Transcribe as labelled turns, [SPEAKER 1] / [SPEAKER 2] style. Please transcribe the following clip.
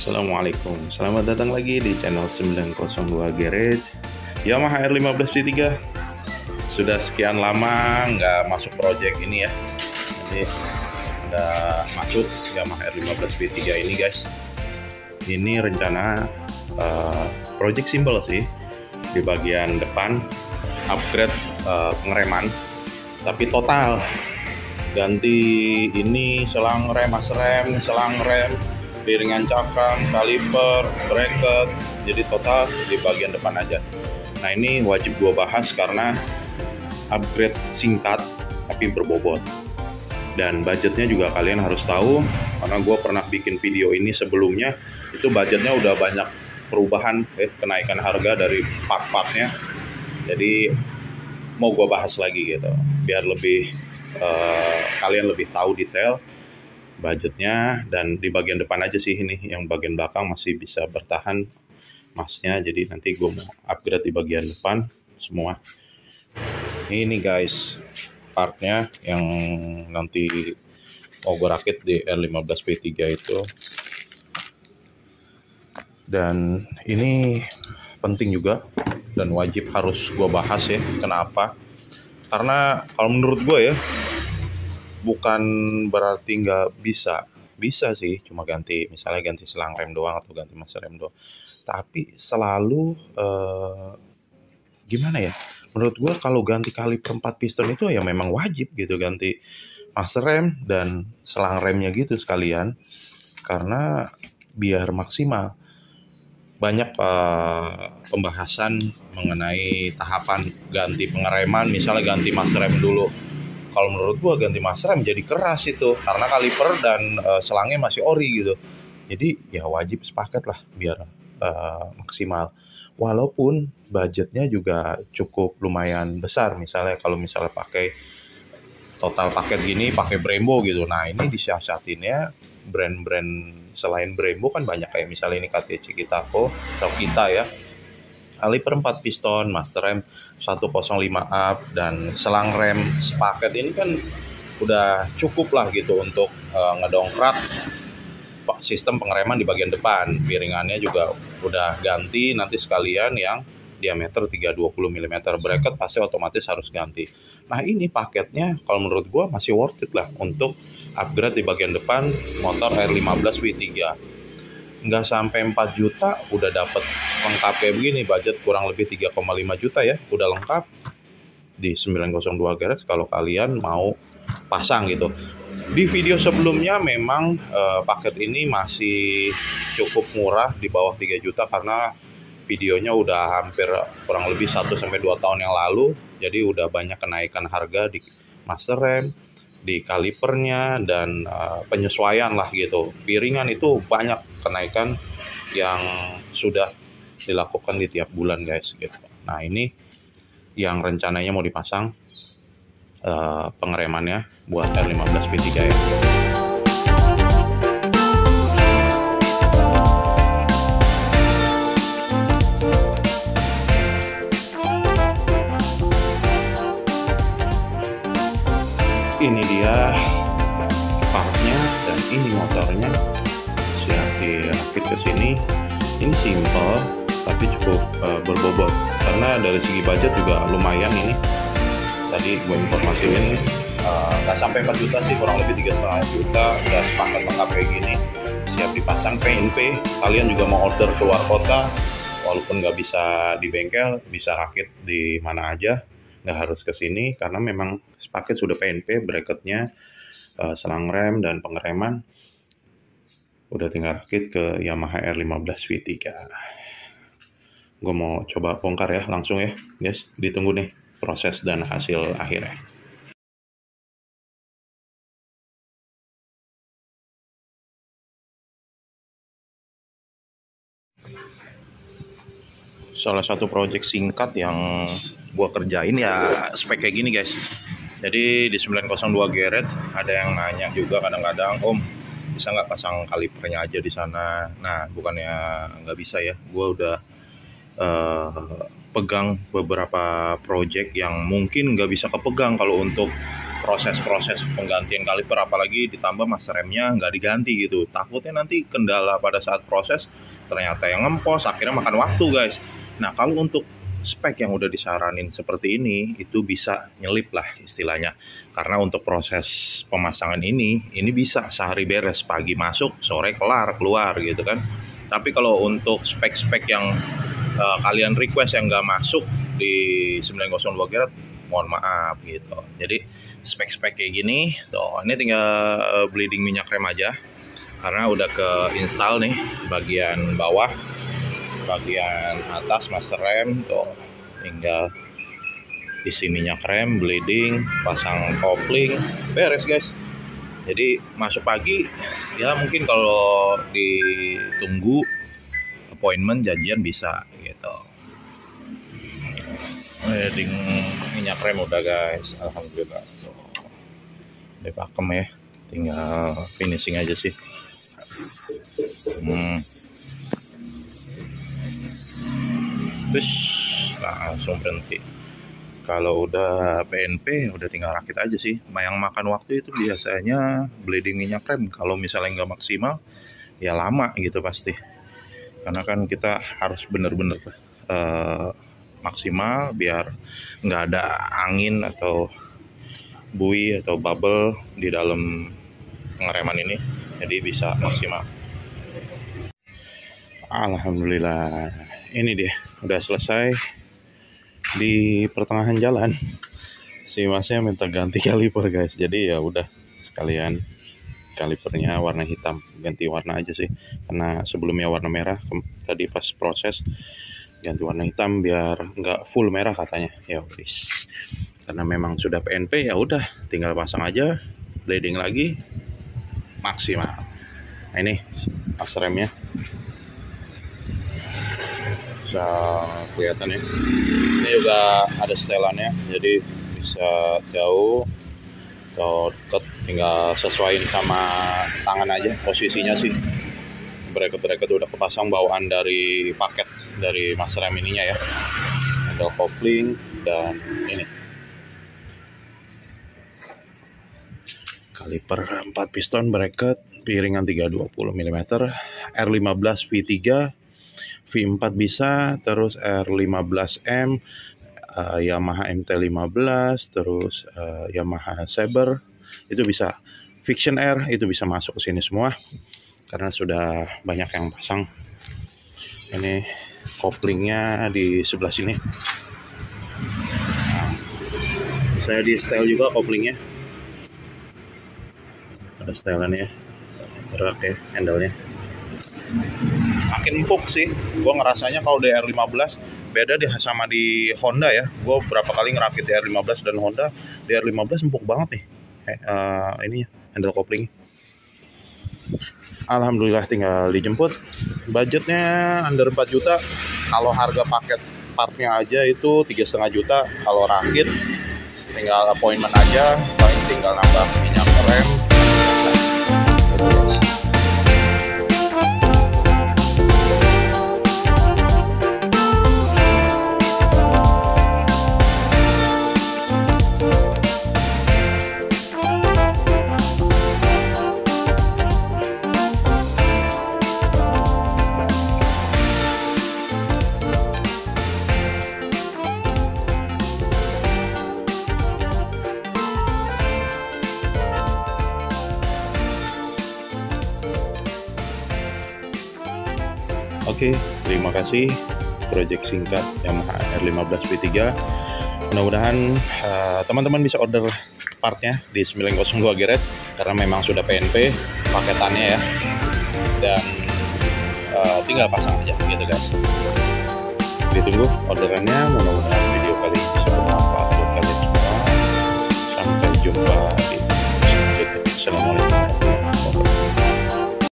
[SPEAKER 1] Assalamualaikum, selamat datang lagi di channel 902 Garage Yamaha R15 V3. Sudah sekian lama nggak masuk project ini ya. Jadi udah masuk Yamaha R15 V3 ini guys. Ini rencana project simple sih. Di bagian depan upgrade pengereman, tapi total ganti ini selang rem, as rem, selang rem, piringan cakram, kaliper, bracket, jadi total di bagian depan aja. Nah ini wajib gua bahas karena upgrade singkat tapi berbobot, dan budgetnya juga kalian harus tahu karena gua pernah bikin video ini sebelumnya. Itu budgetnya udah banyak perubahan, kenaikan harga dari part-partnya, jadi mau gua bahas lagi gitu biar lebih kalian lebih tahu detail budgetnya. Dan di bagian depan aja sih ini, yang bagian belakang masih bisa bertahan masnya, jadi nanti gue mau upgrade di bagian depan semua. Ini guys partnya yang nanti mau gue rakit di R15 V3 itu. Dan ini penting juga dan wajib harus gue bahas ya. Kenapa? Karena kalau menurut gue ya, bukan berarti nggak bisa sih cuma ganti, misalnya ganti selang rem doang atau ganti mas rem doang, tapi selalu gimana ya, menurut gue kalau ganti kaliper 4 piston itu ya memang wajib gitu, ganti mas rem dan selang remnya gitu sekalian, karena biar maksimal. Banyak pembahasan mengenai tahapan ganti pengereman, misalnya ganti mas rem dulu. Kalau menurut gua ganti mas rem jadi keras itu, karena kaliper dan selangnya masih ori gitu. Jadi ya wajib sepakat lah biar maksimal. Walaupun budgetnya juga cukup lumayan besar, misalnya kalau misalnya pakai total paket gini, pakai Brembo gitu. Nah ini disiasatinnya brand-brand selain Brembo kan banyak, kayak misalnya ini KTC Kitako atau Kita ya. Kaliper 4 piston, master rem 105 up, dan selang rem sepaket ini kan udah cukup lah gitu untuk ngedongkrak sistem pengereman di bagian depan. Piringannya juga udah ganti, nanti sekalian yang diameter 320 mm bracket pasti otomatis harus ganti. Nah ini paketnya kalau menurut gua masih worth it lah untuk upgrade di bagian depan motor R15 V3. Nggak sampai 4 juta udah dapet lengkap kayak begini, budget kurang lebih 3,5 juta ya, udah lengkap di 902 Garage kalau kalian mau pasang gitu. Di video sebelumnya memang paket ini masih cukup murah, di bawah 3 juta, karena videonya udah hampir kurang lebih 1-2 tahun yang lalu, jadi udah banyak kenaikan harga di master rem, di kalipernya, dan penyesuaian lah gitu. Piringan itu banyak kenaikan yang sudah dilakukan di tiap bulan guys gitu. Nah ini yang rencananya mau dipasang pengeremannya buat R15 V3 ya. Ini dia partnya dan ini motornya siap dirakit ke sini. Ini simple tapi cukup berbobot, karena dari segi budget juga lumayan. Ini tadi gue informasiin nggak sampai 4 juta sih, kurang lebih 3,5 juta udah sepakat lengkap kayak gini, siap dipasang PNP. Kalian juga mau order keluar kota, walaupun nggak bisa di bengkel, bisa rakit di mana aja, nggak harus ke sini, karena memang paket sudah PNP, bracketnya, selang rem, dan pengereman udah tinggal rakit ke Yamaha R15 V3. Gue mau coba bongkar ya langsung ya guys, ditunggu nih proses dan hasil akhirnya. Salah satu project singkat yang gue kerjain ya spek kayak gini guys. Jadi di 902 Garage ada yang nanya juga kadang-kadang, Om bisa nggak pasang kalipernya aja di sana? Nah bukannya nggak bisa ya, gue udah pegang beberapa project yang mungkin nggak bisa kepegang kalau untuk proses-proses penggantian kaliper, apalagi ditambah master remnya nggak diganti gitu. Takutnya nanti kendala pada saat proses ternyata yang ngempos, akhirnya makan waktu guys. Nah kalau untuk spek yang udah disaranin seperti ini itu bisa nyelip lah istilahnya, karena untuk proses pemasangan ini bisa sehari beres, pagi masuk sore keluar gitu kan. Tapi kalau untuk spek-spek yang kalian request yang nggak masuk di 902 Gerat, mohon maaf gitu. Jadi spek-spek kayak gini tuh, ini tinggal bleeding minyak rem aja karena udah ke install nih bagian bawah, bagian atas master rem tuh, tinggal isi minyak rem, bleeding, pasang kopling, beres guys. Jadi masuk pagi ya, mungkin kalau ditunggu appointment janjian bisa gitu. Bleeding minyak rem udah guys, alhamdulillah tuh. Udah pakem ya, tinggal finishing aja sih. Terus langsung berhenti. Kalau udah PNP udah tinggal rakit aja sih. Yang makan waktu itu biasanya bleeding minyak rem. Kalau misalnya nggak maksimal ya lama gitu pasti. Karena kan kita harus bener-bener maksimal biar nggak ada angin atau buih atau bubble di dalam pengereman ini. Jadi bisa maksimal. Alhamdulillah, ini dia udah selesai. Di pertengahan jalan si masnya minta ganti kaliper guys, jadi ya udah sekalian kalipernya warna hitam, ganti warna aja sih, karena sebelumnya warna merah. Tadi pas proses ganti warna hitam biar nggak full merah katanya. Ya wis, karena memang sudah PNP ya udah tinggal pasang aja, bleeding lagi maksimal. Nah ini master remnya bisa kelihatan ya, ini juga ada setelannya, jadi bisa jauh atau deket, tinggal sesuaiin sama tangan aja posisinya sih. Bracket udah kepasang bawaan dari paket dari master rem ininya ya, ada kopling dan ini kaliper 4 piston bracket piringan 320 mm, R15 V3 V4 bisa, terus R15M, Yamaha MT15, terus Yamaha Saber itu bisa, Fiction Air itu bisa masuk ke sini semua karena sudah banyak yang pasang. Ini koplingnya di sebelah sini. Nah, saya di setel juga koplingnya, ada setelannya, berat ya handle-nya. Makin empuk sih, gue ngerasanya kalau di R15 beda deh sama di Honda ya. Gue berapa kali ngerakit di R15 dan Honda, di R15 empuk banget nih ini handle kopling. Alhamdulillah tinggal dijemput. Budgetnya under 4 juta. Kalau harga paket partnya aja itu 3,5 juta. Kalau rakit tinggal appointment aja, paling tinggal nambah minyak rem. Oke, terima kasih project singkat Yamaha R15 V3. Mudah-mudahan teman-teman bisa order partnya di 902 Gerat karena memang sudah PNP paketannya ya, dan tinggal pasang aja gitu guys. Ditunggu orderannya, mudah-mudahan video kali ini bisa bermanfaat buat kalian semua. Sampai jumpa.